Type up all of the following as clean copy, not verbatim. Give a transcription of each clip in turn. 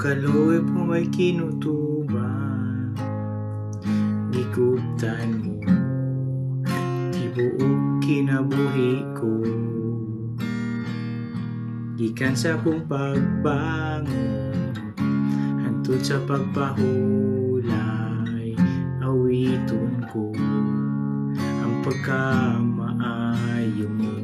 kaloy po may kinutuban, gikuptan mo, di buok kinabuhi ko. Gikan sa kong pagbangon, hantod sa pagpahulay, awiton ko ang pagkamaayo mo.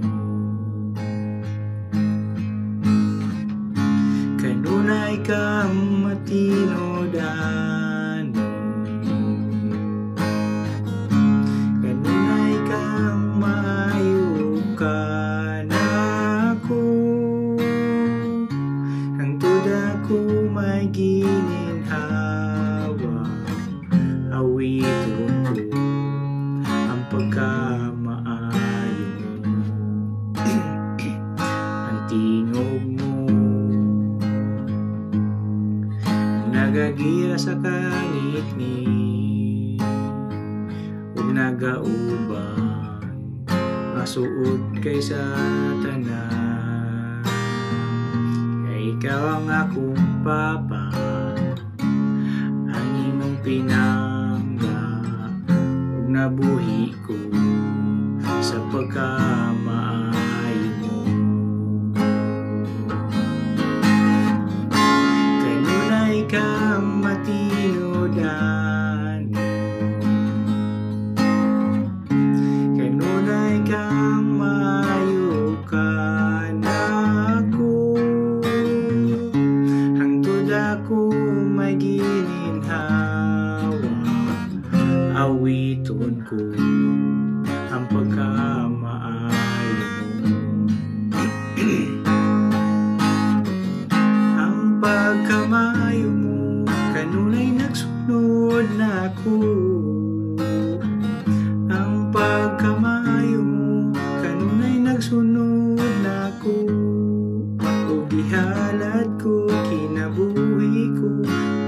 Kanunay kang matinodan, kanunay kang maayo ka na ako, hangtod ako may gininhawa, awiton ko ang pagkamaayo mo. Ang tingog mo nagagira sa kangit-ngit, ug nagauban masuot kay sa tanan. Kay ikaw ang akong papa, ang imong pinangga, ug nabuhi ko sa pagkamaayo mo. Kanunay kang matinodan, kanunay kang maayo ka na ako, hangtod ako may gininhawa, awiton ko ang pagkamaayo mo. Ang pagkamaayo mo kanunay nagsunod na ako, ang pagkamaayo mo kanunay nagsunod na ako, ug gihalad ko kinabuhi ko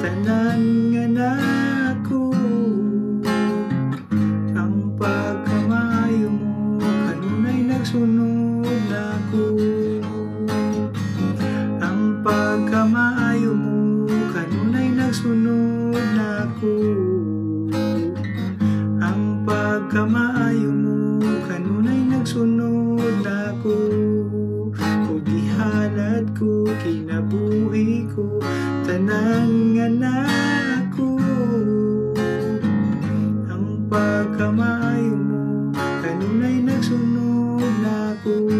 tanan nga nako. Ang pagkamaayo mo kanunay nagsunod na ako, ang pagkamaayo mo kanunay nagsunod na ako, ang pagkamaayo mo kanunay nagsunod na ako, ug gihalad ko kinabuhi ko tanan nga nako. Ang pagkamaayo mo kanunay nagsunod na ako.